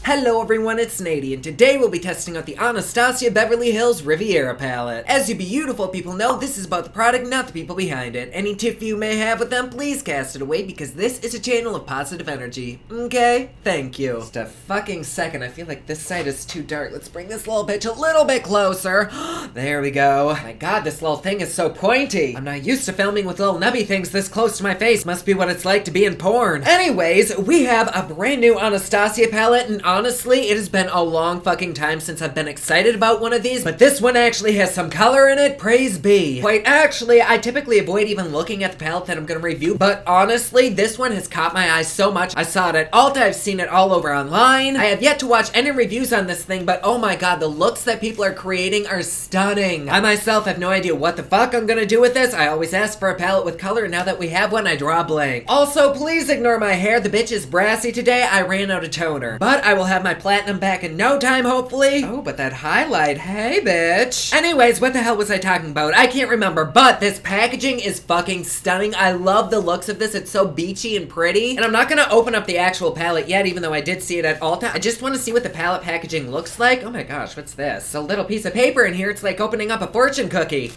Hello everyone, it's Nady, and today we'll be testing out the Anastasia Beverly Hills Riviera palette. As you beautiful people know, this is about the product, not the people behind it. Any tiff you may have with them, please cast it away because this is a channel of positive energy. Okay? Thank you. Just a fucking second, I feel like this side is too dark. Let's bring this little bitch a little bit closer. There we go. My god, this little thing is so pointy. I'm not used to filming with little nubby things this close to my face. Must be what it's like to be in porn. Anyways, we have a brand new Anastasia palette, and honestly, it has been a long fucking time since I've been excited about one of these, but this one actually has some color in it, praise be. Quite actually, I typically avoid even looking at the palette that I'm gonna review, but honestly, this one has caught my eye so much. I saw it at Ulta, I've seen it all over online. I have yet to watch any reviews on this thing, but oh my god, the looks that people are creating are stunning. I myself have no idea what the fuck I'm gonna do with this. I always ask for a palette with color, and now that we have one, I draw blank. Also, please ignore my hair. The bitch is brassy today. I ran out of toner. But I will have my platinum back in no time, hopefully. Oh, but that highlight, hey, bitch. Anyways, what the hell was I talking about? I can't remember, but this packaging is fucking stunning. I love the looks of this. It's so beachy and pretty. And I'm not gonna open up the actual palette yet, even though I did see it at Ulta. I just want to see what the palette packaging looks like. Oh my gosh, what's this? A little piece of paper in here. It's like opening up a fortune cookie.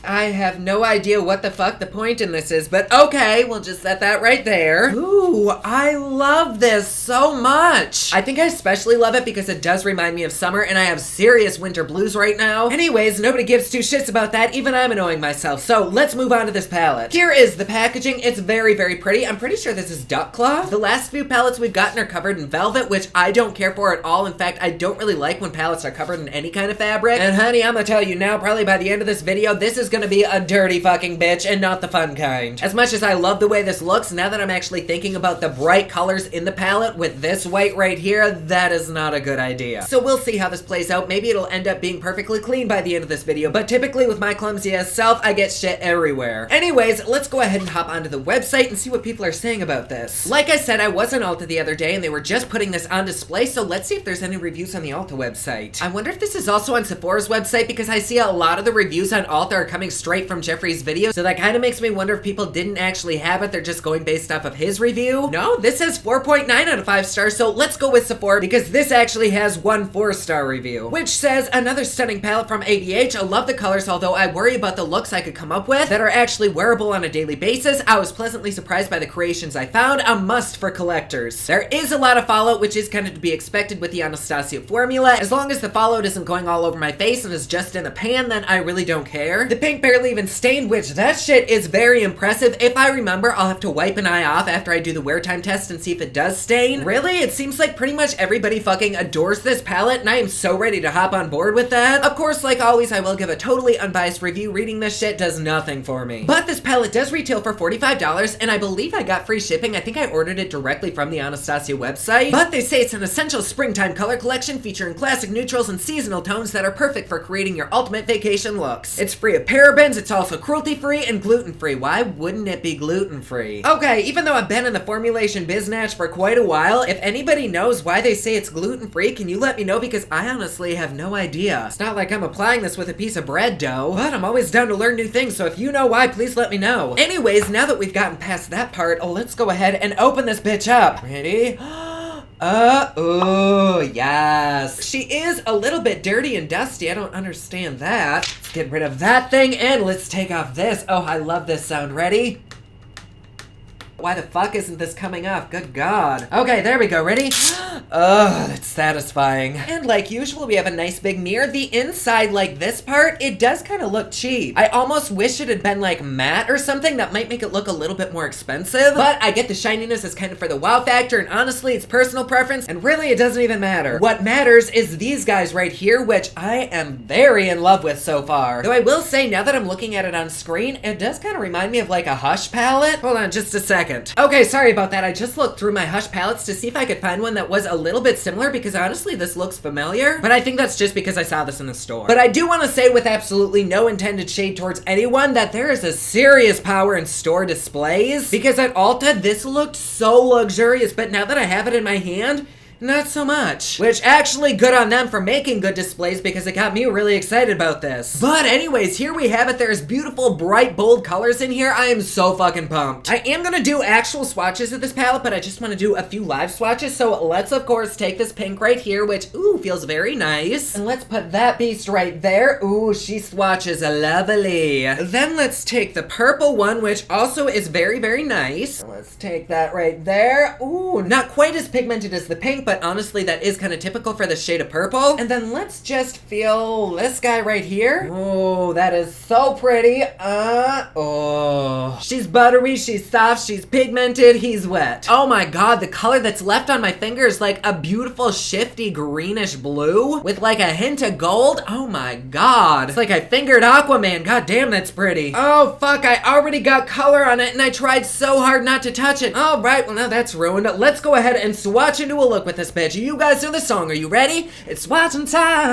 I have no idea what the fuck the point in this is, but okay, we'll just set that right there. Ooh, I love this so much. I think I especially love it because it does remind me of summer, and I have serious winter blues right now. Anyways, nobody gives two shits about that, even I'm annoying myself, so let's move on to this palette. Here is the packaging. It's very, very pretty. I'm pretty sure this is duck cloth. The last few palettes we've gotten are covered in velvet, which I don't care for at all. In fact, I don't really like when palettes are covered in any kind of fabric. And honey, I'm gonna tell you now, probably by the end of this video, this is gonna be a dirty fucking bitch and not the fun kind. As much as I love the way this looks, now that I'm actually thinking about the bright colors in the palette with this white right here, that is not a good idea. So we'll see how this plays out. Maybe it'll end up being perfectly clean by the end of this video, but typically with my clumsy ass self, I get shit everywhere. Anyways, let's go ahead and hop onto the website and see what people are saying about this. Like I said, I was in Ulta the other day and they were just putting this on display, so let's see if there's any reviews on the Ulta website. I wonder if this is also on Sephora's website because I see a lot of the reviews on Ulta are coming straight from Jeffrey's video, so that kind of makes me wonder if people didn't actually have it, they're just going based off of his review. No, this says 4.9 out of 5 stars, so let's go with Sephora because this actually has one 4-star review, which says, another stunning palette from ABH. I love the colors, although I worry about the looks I could come up with that are actually wearable on a daily basis. I was pleasantly surprised by the creations I found, a must for collectors. There is a lot of fallout, which is kind of to be expected with the Anastasia formula. As long as the fallout isn't going all over my face and is just in the pan, then I really don't care. The pink barely even stained, which that shit is very impressive. If I remember, I'll have to wipe an eye off after I do the wear time test and see if it does stain. Really? It seems like pretty much everybody fucking adores this palette, and I am so ready to hop on board with that. Of course, like always, I will give a totally unbiased review. Reading this shit does nothing for me. But this palette does retail for $45, and I believe I got free shipping. I think I ordered it directly from the Anastasia website. But they say it's an essential springtime color collection featuring classic neutrals and seasonal tones that are perfect for creating your ultimate vacation looks. It's free of parabens, it's also cruelty-free and gluten-free. Why wouldn't it be gluten-free? Okay, even though I've been in the formulation biznatch for quite a while, if anybody knows why they say it's gluten-free, can you let me know? Because I honestly have no idea. It's not like I'm applying this with a piece of bread dough, but I'm always down to learn new things, so if you know why, please let me know. Anyways, now that we've gotten past that part, let's go ahead and open this bitch up. Ready? Oh, yes. She is a little bit dirty and dusty. I don't understand that. Let's get rid of that thing and let's take off this. Oh, I love this sound. Ready? Why the fuck isn't this coming off? Good God. Okay, there we go. Ready? Ugh, that's satisfying. And like usual, we have a nice big mirror. The inside, like this part, it does kind of look cheap. I almost wish it had been like matte or something. That might make it look a little bit more expensive. But I get the shininess as kind of for the wow factor, and honestly, it's personal preference, and really, it doesn't even matter. What matters is these guys right here, which I am very in love with so far. Though I will say, now that I'm looking at it on screen, it does kind of remind me of like a Hush palette. Hold on just a second. Okay, sorry about that. I just looked through my Hush palettes to see if I could find one that was a little bit similar because honestly this looks familiar, but I think that's just because I saw this in the store. But I do want to say with absolutely no intended shade towards anyone that there is a serious power in store displays because at Ulta this looked so luxurious, but now that I have it in my hand, not so much. Which actually good on them for making good displays because it got me really excited about this. But anyways, here we have it. There's beautiful, bright, bold colors in here. I am so fucking pumped. I am gonna do actual swatches of this palette, but I just want to do a few live swatches. So let's, of course, take this pink right here, which, ooh, feels very nice. And let's put that beast right there. Ooh, she swatches lovely. Then let's take the purple one, which also is very, very nice. Let's take that right there. Ooh, not quite as pigmented as the pink, but honestly, that is kind of typical for the shade of purple. And then let's just feel this guy right here. Oh, that is so pretty. Oh. She's buttery, she's soft, she's pigmented, he's wet. Oh my god, the color that's left on my finger is like a beautiful shifty greenish blue with like a hint of gold. Oh my god. It's like I fingered Aquaman. God damn, that's pretty. Oh fuck, I already got color on it and I tried so hard not to touch it. All right, well now that's ruined. Let's go ahead and swatch into a look with this bitch. You guys know the song. Are you ready? It's swatching time.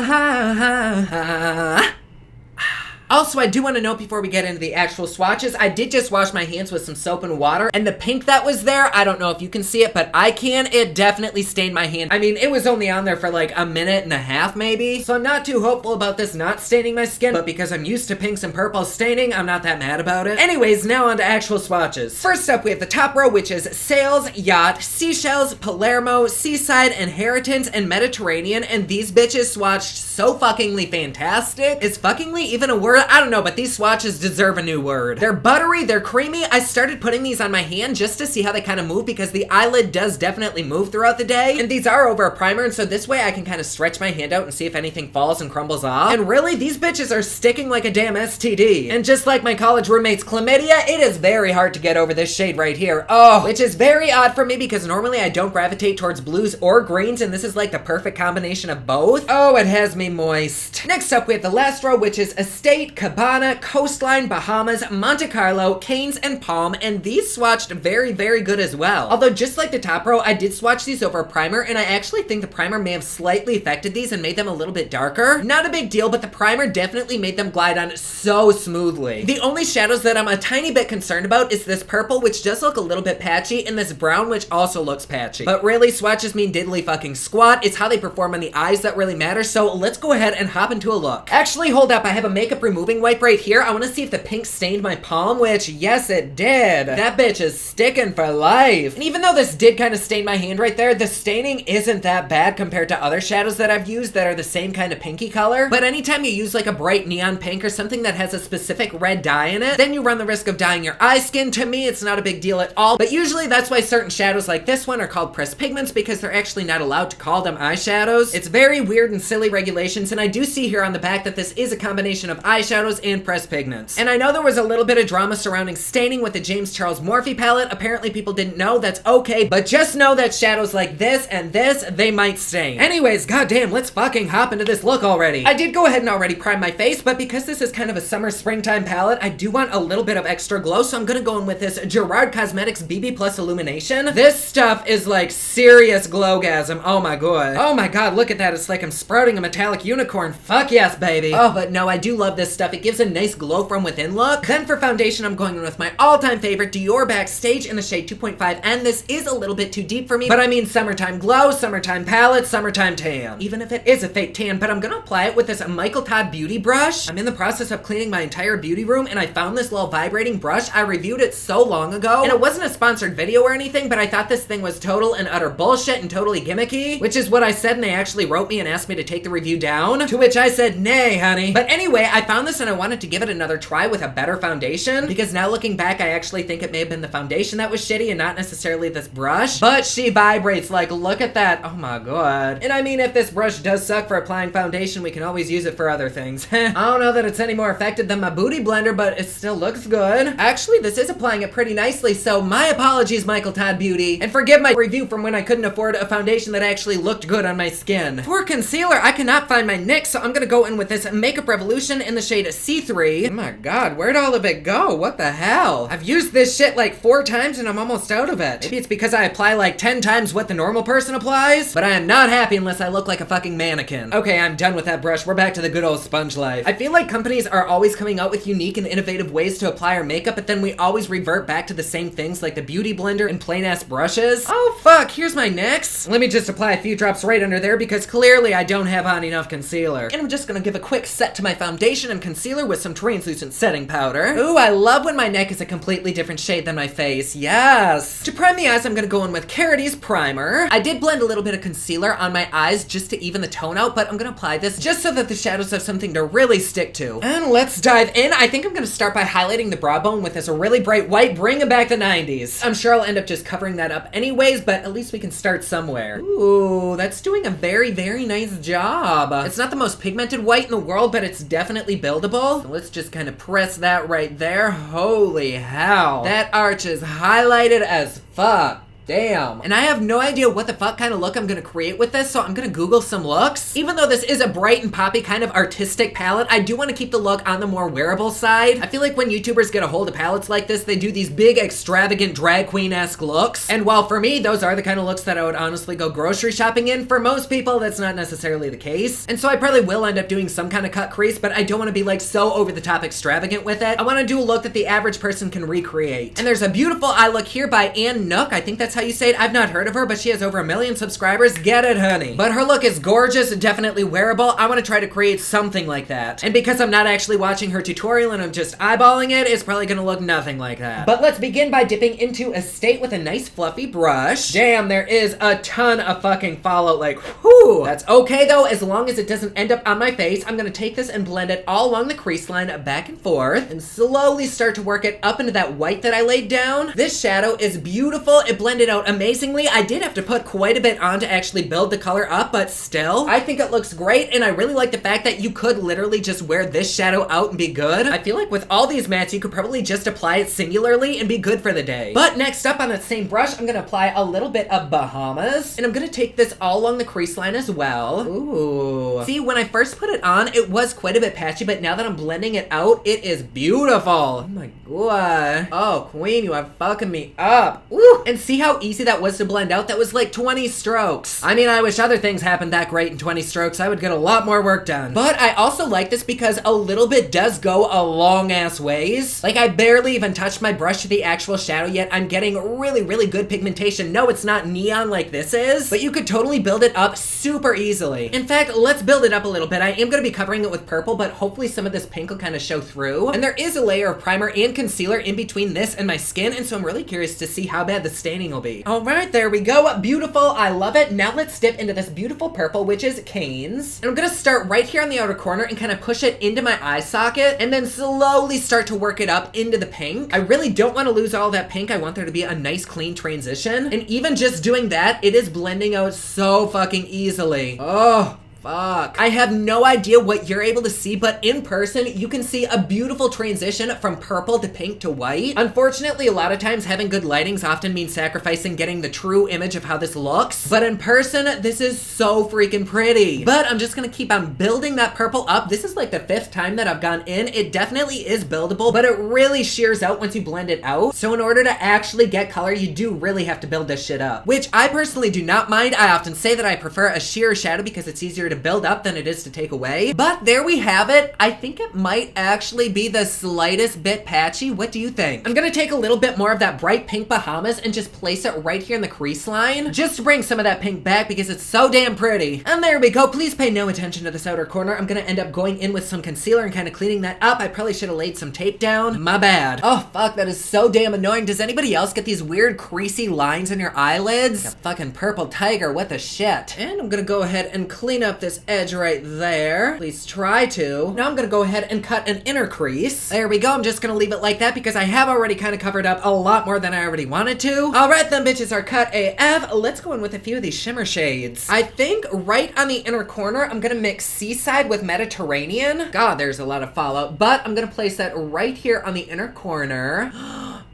Also, I do want to note before we get into the actual swatches, I did just wash my hands with some soap and water, and the pink that was there, I don't know if you can see it, but I can. It definitely stained my hand. I mean, it was only on there for like a minute and a half, maybe, so I'm not too hopeful about this not staining my skin, but because I'm used to pinks and purples staining, I'm not that mad about it. Anyways, now on to actual swatches. First up, we have the top row, which is Sails, Yacht, Seashells, Palermo, Seaside, Inheritance, and Mediterranean, and these bitches swatched so fuckingly fantastic. Is fuckingly even a word? I don't know, but these swatches deserve a new word. They're buttery, they're creamy. I started putting these on my hand just to see how they kind of move because the eyelid does definitely move throughout the day. And these are over a primer, and so this way I can kind of stretch my hand out and see if anything falls and crumbles off. And really, these bitches are sticking like a damn STD. And just like my college roommate's chlamydia, it is very hard to get over this shade right here. Oh, which is very odd for me because normally I don't gravitate towards blues or greens, and this is like the perfect combination of both. Oh, it has me moist. Next up, we have the last row, which is Estate, Cabana, Coastline, Bahamas, Monte Carlo, Canes, and Palm, and these swatched very, very good as well. Although just like the top row, I did swatch these over a primer, and I actually think the primer may have slightly affected these and made them a little bit darker. Not a big deal, but the primer definitely made them glide on so smoothly. The only shadows that I'm a tiny bit concerned about is this purple, which does look a little bit patchy, and this brown, which also looks patchy. But really, swatches mean diddly fucking squat. It's how they perform on the eyes that really matters, so let's go ahead and hop into a look. Actually, hold up, I have a makeup removing wipe right here. I want to see if the pink stained my palm, which yes it did. That bitch is sticking for life. And even though this did kind of stain my hand right there, the staining isn't that bad compared to other shadows that I've used that are the same kind of pinky color. But anytime you use like a bright neon pink or something that has a specific red dye in it, then you run the risk of dyeing your eye skin. To me, it's not a big deal at all, but usually that's why certain shadows like this one are called pressed pigments, because they're actually not allowed to call them eyeshadows. It's very weird and silly regulations, and I do see here on the back that this is a combination of eyeshadows and pressed pigments. And I know there was a little bit of drama surrounding staining with the James Charles Morphe palette. Apparently people didn't know. That's okay, but just know that shadows like this and this, they might stain. Anyways, goddamn, let's fucking hop into this look already. I did go ahead and already prime my face, but because this is kind of a summer springtime palette, I do want a little bit of extra glow, so I'm gonna go in with this Gerard Cosmetics BB Plus Illumination. This stuff is like serious glowgasm. Oh my god. Oh my god, look at that. It's like I'm sprouting a metallic unicorn. Fuck yes, baby. Oh, but no, I do love this stuff. It gives a nice glow from within look. Then for foundation, I'm going in with my all-time favorite Dior Backstage in the shade 2.5, and this is a little bit too deep for me, but I mean summertime glow, summertime palette, summertime tan. Even if it is a fake tan, but I'm gonna apply it with this Michael Todd beauty brush. I'm in the process of cleaning my entire beauty room, and I found this little vibrating brush. I reviewed it so long ago, and it wasn't a sponsored video or anything, but I thought this thing was total and utter bullshit and totally gimmicky, which is what I said, and they actually wrote me and asked me to take the review down, to which I said, nay, honey. But anyway, I found this and I wanted to give it another try with a better foundation, because now looking back, I actually think it may have been the foundation that was shitty and not necessarily this brush, but she vibrates. Like, look at that. Oh my god. And I mean, if this brush does suck for applying foundation, we can always use it for other things. I don't know that it's any more effective than my booty blender, but it still looks good. Actually, this is applying it pretty nicely, so my apologies, Michael Todd Beauty, and forgive my review from when I couldn't afford a foundation that actually looked good on my skin. For concealer, I cannot find my NYX, so I'm gonna go in with this Makeup Revolution in the shade C3. Oh my god, where'd all of it go? What the hell? I've used this shit like 4 times and I'm almost out of it. Maybe it's because I apply like 10 times what the normal person applies, but I am not happy unless I look like a fucking mannequin. Okay, I'm done with that brush. We're back to the good old sponge life. I feel like companies are always coming out with unique and innovative ways to apply our makeup, but then we always revert back to the same things like the beauty blender and plain ass brushes. Oh fuck, here's my NYX. Let me just apply a few drops right under there because clearly I don't have on enough concealer. And I'm just gonna give a quick set to my foundation and concealer with some translucent setting powder. Ooh, I love when my neck is a completely different shade than my face. Yes! To prime the eyes, I'm gonna go in with Carity's primer. I did blend a little bit of concealer on my eyes just to even the tone out, but I'm gonna apply this just so that the shadows have something to really stick to. And let's dive in. I think I'm gonna start by highlighting the brow bone with this really bright white, bringing back the 90s. I'm sure I'll end up just covering that up anyways, but at least we can start somewhere. Ooh, that's doing a very, very nice job. It's not the most pigmented white in the world, but it's definitely buildable. So let's just kind of press that right there. Holy hell. That arch is highlighted as fuck. Damn. And I have no idea what the fuck kind of look I'm gonna create with this, so I'm gonna Google some looks. Even though this is a bright and poppy kind of artistic palette, I do want to keep the look on the more wearable side. I feel like when YouTubers get a hold of palettes like this, they do these big, extravagant, drag queen-esque looks. And while for me, those are the kind of looks that I would honestly go grocery shopping in, for most people, that's not necessarily the case. And so I probably will end up doing some kind of cut crease, but I don't want to be like so over-the-top extravagant with it. I want to do a look that the average person can recreate. And there's a beautiful eye look here by Ann Nook. I think that's how you say it. I've not heard of her, but she has over 1 million subscribers. Get it, honey. But her look is gorgeous and definitely wearable. I want to try to create something like that. And because I'm not actually watching her tutorial and I'm just eyeballing it, it's probably gonna look nothing like that. But let's begin by dipping into Estate with a nice fluffy brush. Damn, there is a ton of fucking fallout, like, whew. That's okay though, as long as it doesn't end up on my face. I'm gonna take this and blend it all along the crease line back and forth and slowly start to work it up into that white that I laid down. This shadow is beautiful. It blended out amazingly. I did have to put quite a bit on to actually build the color up, but still, I think it looks great, and I really like the fact that you could literally just wear this shadow out and be good. I feel like with all these mattes, you could probably just apply it singularly and be good for the day. But next up on that same brush, I'm gonna apply a little bit of Bahamas, and I'm gonna take this all along the crease line as well. Ooh. See, when I first put it on, it was quite a bit patchy, but now that I'm blending it out, it is beautiful. Oh my god. Oh, queen, you are fucking me up. Ooh. And see how easy that was to blend out? That was like 20 strokes. I mean, I wish other things happened that great in 20 strokes. I would get a lot more work done. But I also like this because a little bit does go a long ass ways. Like, I barely even touched my brush to the actual shadow yet. I'm getting really, really good pigmentation. No, it's not neon like this is, but you could totally build it up super easily. In fact, let's build it up a little bit. I am gonna be covering it with purple, but hopefully some of this pink will kind of show through. And there is a layer of primer and concealer in between this and my skin, and so I'm really curious to see how bad the staining will be. All right, there we go. Beautiful. I love it. Now let's dip into this beautiful purple, which is Cane's. And I'm gonna start right here on the outer corner and kind of push it into my eye socket and then slowly start to work it up into the pink. I really don't want to lose all that pink. I want there to be a nice clean transition. And even just doing that, it is blending out so fucking easily. Oh. Fuck. I have no idea what you're able to see, but in person, you can see a beautiful transition from purple to pink to white. Unfortunately, a lot of times having good lightings often means sacrificing getting the true image of how this looks. But in person, this is so freaking pretty. But I'm just gonna keep on building that purple up. This is like the 5th time that I've gone in. It definitely is buildable, but it really shears out once you blend it out. So in order to actually get color, you do really have to build this shit up, which I personally do not mind. I often say that I prefer a sheer shadow because it's easier to build up than it is to take away. But there we have it. I think it might actually be the slightest bit patchy. What do you think? I'm gonna take a little bit more of that bright pink Bahamas and just place it right here in the crease line, just to bring some of that pink back because it's so damn pretty. And there we go. Please pay no attention to this outer corner. I'm gonna end up going in with some concealer and kind of cleaning that up. I probably should have laid some tape down. My bad. Oh fuck, that is so damn annoying. Does anybody else get these weird creasy lines in your eyelids? Like a fucking purple tiger, what the shit? And I'm gonna go ahead and clean up this edge right there. Please try to. Now I'm gonna go ahead and cut an inner crease. There we go. I'm just gonna leave it like that because I have already kind of covered up a lot more than I already wanted to. All right, them bitches are cut AF. Let's go in with a few of these shimmer shades. I think right on the inner corner, I'm gonna mix Seaside with Mediterranean. God, there's a lot of fallout, but I'm gonna place that right here on the inner corner.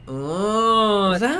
Oh, then,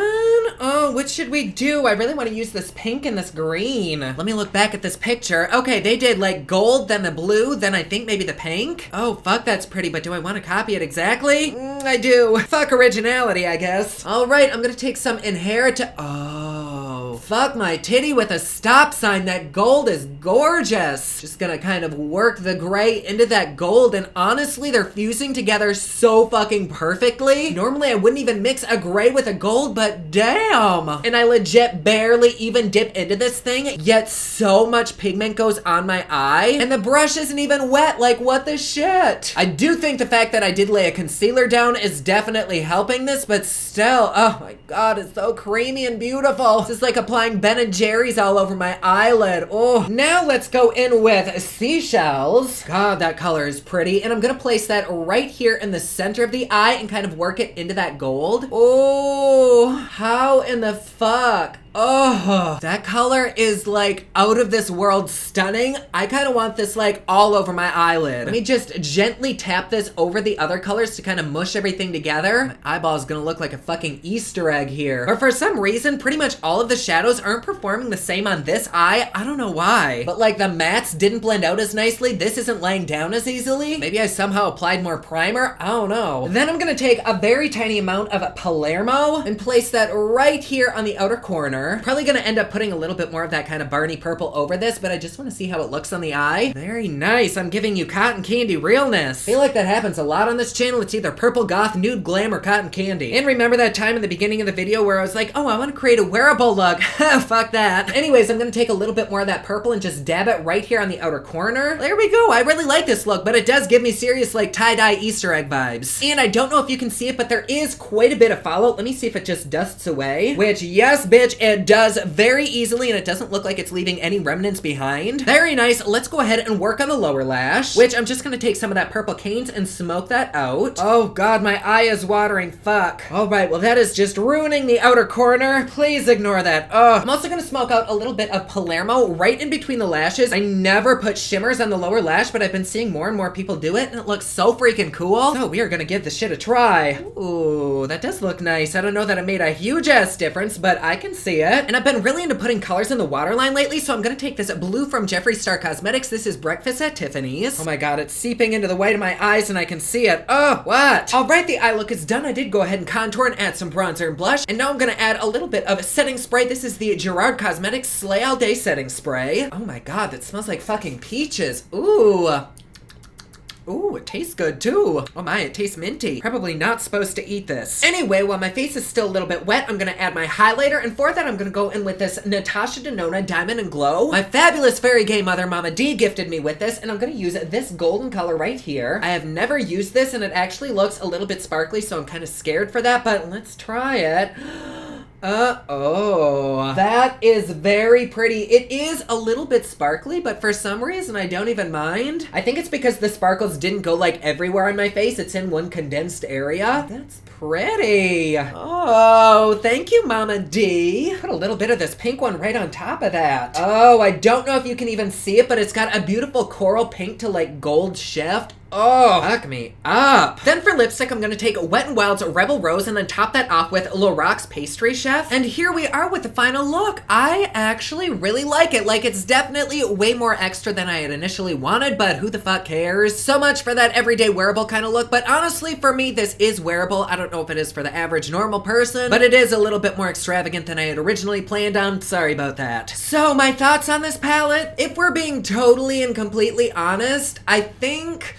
oh Oh, what should we do? I really want to use this pink and this green. Let me look back at this picture. Okay, they did like gold, then the blue, then I think maybe the pink. Oh, fuck, that's pretty, but do I want to copy it exactly? I do. Fuck originality, I guess. All right, I'm gonna take some inherit. Oh, fuck my titty with a stop sign. That gold is gorgeous. Just gonna kind of work the gray into that gold, and honestly, they're fusing together so fucking perfectly. Normally, I wouldn't even mix a gray with a gold, but damn. And I legit barely even dip into this thing, yet so much pigment goes on my eye, and the brush isn't even wet. Like, what the shit? I do think the fact that I did lay a concealer down is definitely helping this, but still, oh my god, it's so creamy and beautiful. This is like applying Ben & Jerry's all over my eyelid. Oh, now let's go in with seashells. God, that color is pretty, and I'm gonna place that right here in the center of the eye and kind of work it into that gold. Oh, how in the fuck? Oh, that color is like out of this world stunning. I kind of want this like all over my eyelid. Let me just gently tap this over the other colors to kind of mush everything together. My eyeball is gonna look like a fucking Easter egg here. But for some reason, pretty much all of the shadows aren't performing the same on this eye. I don't know why. But like the mattes didn't blend out as nicely. This isn't laying down as easily. Maybe I somehow applied more primer. I don't know. Then I'm gonna take a very tiny amount of Palermo and place that right here on the outer corner. Probably gonna end up putting a little bit more of that kind of Barney purple over this, but I just want to see how it looks on the eye. Very nice. I'm giving you cotton candy realness. I feel like that happens a lot on this channel. It's either purple goth, nude glam, or cotton candy. And remember that time in the beginning of the video where I was like, oh, I want to create a wearable look. Fuck that. Anyways, I'm gonna take a little bit more of that purple and just dab it right here on the outer corner. There we go. I really like this look, but it does give me serious like tie-dye Easter egg vibes. And I don't know if you can see it, but there is quite a bit of fallout. Let me see if it just dusts away. Which, yes, bitch, it does very easily, and it doesn't look like it's leaving any remnants behind. Very nice. Let's go ahead and work on the lower lash, which I'm just gonna take some of that purple Canes and smoke that out. Oh god, my eye is watering. Fuck. All right, well that is just ruining the outer corner. Please ignore that. Oh, I'm also gonna smoke out a little bit of Palermo right in between the lashes. I never put shimmers on the lower lash, but I've been seeing more and more people do it, and it looks so freaking cool. So we are gonna give this shit a try. Ooh, that does look nice. I don't know that it made a huge ass difference, but I can see it. And I've been really into putting colors in the waterline lately, so I'm gonna take this blue from Jeffree Star Cosmetics. This is Breakfast at Tiffany's. Oh my god, it's seeping into the white of my eyes and I can see it. Oh, what? All right, the eye look is done. I did go ahead and contour and add some bronzer and blush, and now I'm gonna add a little bit of setting spray. This is the Gerard Cosmetics Slay All Day Setting Spray. Oh my god, that smells like fucking peaches. Ooh. Ooh, it tastes good too. Oh my, it tastes minty. Probably not supposed to eat this. Anyway, while my face is still a little bit wet, I'm gonna add my highlighter, and for that I'm gonna go in with this Natasha Denona Diamond and Glow. My fabulous fairy gay mother, Mama D, gifted me with this, and I'm gonna use this golden color right here. I have never used this, and it actually looks a little bit sparkly, so I'm kind of scared for that, but let's try it. Oh, that is very pretty. It is a little bit sparkly, but for some reason I don't even mind. I think it's because the sparkles didn't go like everywhere on my face. It's in one condensed area. That's pretty. Oh, thank you, Mama D. Put a little bit of this pink one right on top of that. Oh, I don't know if you can even see it, but it's got a beautiful coral pink to like gold shift. Oh, fuck me up. Then for lipstick, I'm gonna take Wet n Wild's Rebel Rose and then top that off with Lorack's Pastry Chef. And here we are with the final look. I actually really like it. Like, it's definitely way more extra than I had initially wanted, but who the fuck cares? So much for that everyday wearable kind of look, but honestly, for me, this is wearable. I don't know if it is for the average normal person, but it is a little bit more extravagant than I had originally planned on. Sorry about that. So my thoughts on this palette, if we're being totally and completely honest, I think...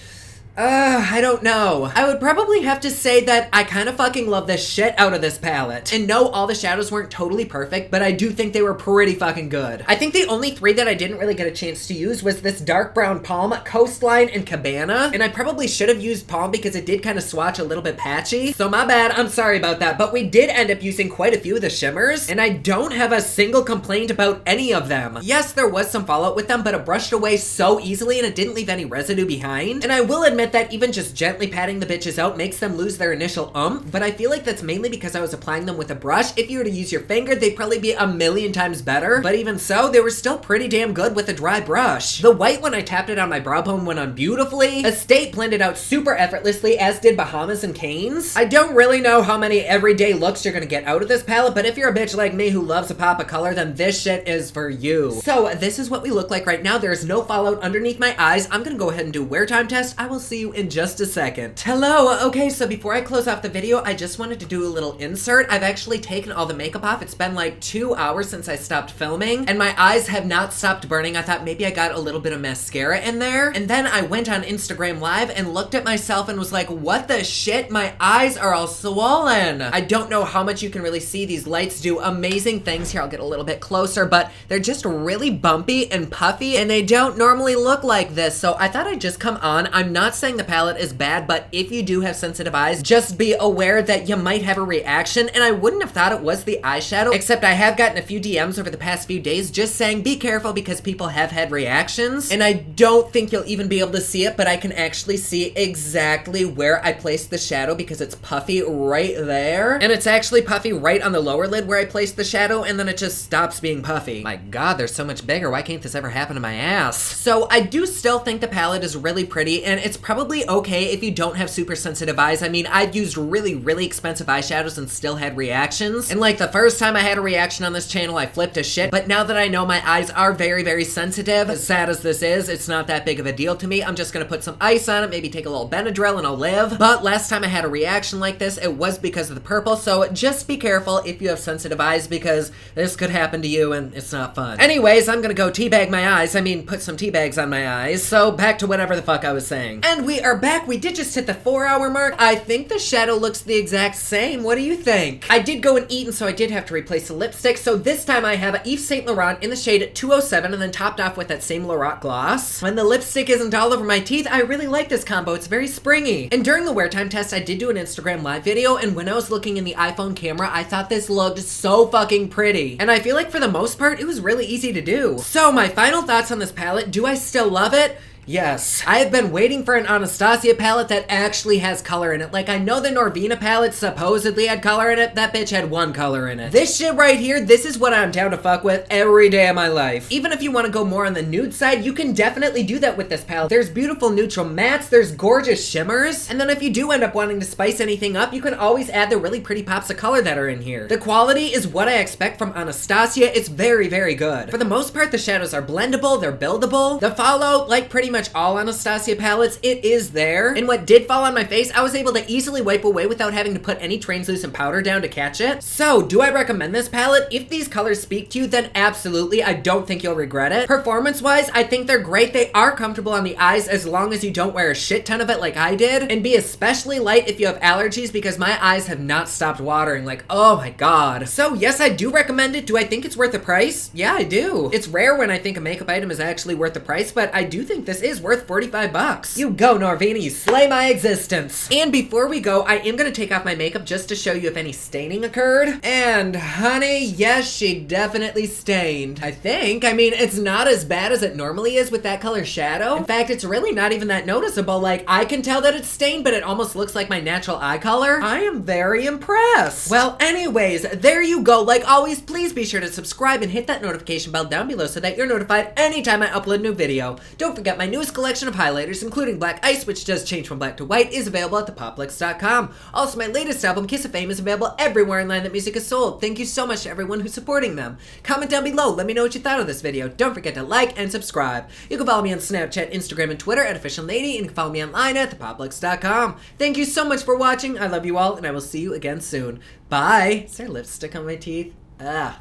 I don't know. I would probably have to say that I kind of fucking love the shit out of this palette. And no, all the shadows weren't totally perfect, but I do think they were pretty fucking good. I think the only three that I didn't really get a chance to use was this dark brown Palm, Coastline, and Cabana. And I probably should have used Palm because it did kind of swatch a little bit patchy. So my bad, I'm sorry about that. But we did end up using quite a few of the shimmers, and I don't have a single complaint about any of them. Yes, there was some fallout with them, but it brushed away so easily and it didn't leave any residue behind. And I will admit admit that even just gently patting the bitches out makes them lose their initial but I feel like that's mainly because I was applying them with a brush. If you were to use your finger, they'd probably be a million times better, but even so, they were still pretty damn good with a dry brush. The white, when I tapped it on my brow bone, went on beautifully. Estate blended out super effortlessly, as did Bahamas and Canes. I don't really know how many everyday looks you're gonna get out of this palette, but if you're a bitch like me who loves a pop of color, then this shit is for you. So this is what we look like right now. There's no fallout underneath my eyes. I'm gonna go ahead and do wear time test. I will see you in just a second. Hello. Okay, so before I close off the video, I just wanted to do a little insert. I've actually taken all the makeup off. It's been like 2 hours since I stopped filming, and my eyes have not stopped burning. I thought maybe I got a little bit of mascara in there, and then I went on Instagram Live and looked at myself and was like, what the shit? My eyes are all swollen. I don't know how much you can really see. These lights do amazing things. Here, I'll get a little bit closer, but they're just really bumpy and puffy, and they don't normally look like this, so I thought I'd just come on. I'm not saying the palette is bad, but if you do have sensitive eyes, just be aware that you might have a reaction, and I wouldn't have thought it was the eyeshadow, except I have gotten a few DMs over the past few days just saying be careful because people have had reactions, and I don't think you'll even be able to see it, but I can actually see exactly where I placed the shadow because it's puffy right there, and it's actually puffy right on the lower lid where I placed the shadow, and then it just stops being puffy. My god, they're so much bigger. Why can't this ever happen to my ass? So I do still think the palette is really pretty, and it's probably okay if you don't have super sensitive eyes. I mean, I've used really expensive eyeshadows and still had reactions, and like the first time I had a reaction on this channel, I flipped a shit, but now that I know my eyes are very sensitive, as sad as this is, it's not that big of a deal to me. I'm just gonna put some ice on it, maybe take a little Benadryl, and I'll live. But last time I had a reaction like this, it was because of the purple, so just be careful if you have sensitive eyes because this could happen to you and it's not fun. Anyways, I'm gonna go teabag my eyes. I mean, put some tea bags on my eyes. So back to whatever the fuck I was saying. And we are back. We did just hit the 4-hour mark. I think the shadow looks the exact same. What do you think? I did go and eat, and so I did have to replace the lipstick. So this time I have Yves Saint Laurent in the shade 207 and then topped off with that same Laurent gloss. When the lipstick isn't all over my teeth, I really like this combo. It's very springy. And during the wear time test, I did do an Instagram live video, and when I was looking in the iPhone camera, I thought this looked so fucking pretty. And I feel like for the most part, it was really easy to do. So my final thoughts on this palette, do I still love it? Yes. I have been waiting for an Anastasia palette that actually has color in it. Like, I know the Norvina palette supposedly had color in it. That bitch had one color in it. This shit right here, this is what I'm down to fuck with every day of my life. Even if you want to go more on the nude side, you can definitely do that with this palette. There's beautiful neutral mattes, there's gorgeous shimmers, and then if you do end up wanting to spice anything up, you can always add the really pretty pops of color that are in here. The quality is what I expect from Anastasia. It's very good. For the most part, the shadows are blendable, they're buildable. The fallout, like pretty much all Anastasia palettes, it is there. And what did fall on my face, I was able to easily wipe away without having to put any translucent powder down to catch it. So, do I recommend this palette? If these colors speak to you, then absolutely. I don't think you'll regret it. Performance-wise, I think they're great. They are comfortable on the eyes as long as you don't wear a shit ton of it like I did. And be especially light if you have allergies because my eyes have not stopped watering. Like, oh my god. So, yes, I do recommend it. Do I think it's worth the price? Yeah, I do. It's rare when I think a makeup item is actually worth the price, but I do think this is worth 45 bucks. You go, Norvina, you slay my existence. And before we go, I am gonna take off my makeup just to show you if any staining occurred. And honey, yes, she definitely stained. I think. I mean, it's not as bad as it normally is with that color shadow. In fact, it's really not even that noticeable. Like, I can tell that it's stained, but it almost looks like my natural eye color. I am very impressed. Well, anyways, there you go. Like always, please be sure to subscribe and hit that notification bell down below so that you're notified anytime I upload a new video. Don't forget my newest collection of highlighters, including Black Ice, which does change from black to white, is available at thepoplex.com. Also, my latest album, Kiss of Fame, is available everywhere online that music is sold. Thank you so much to everyone who's supporting them. Comment down below, let me know what you thought of this video. Don't forget to like and subscribe. You can follow me on Snapchat, Instagram, and Twitter at OfficialNady, and you can follow me online at thepoplex.com. Thank you so much for watching. I love you all, and I will see you again soon. Bye. Is there lipstick on my teeth? Ah.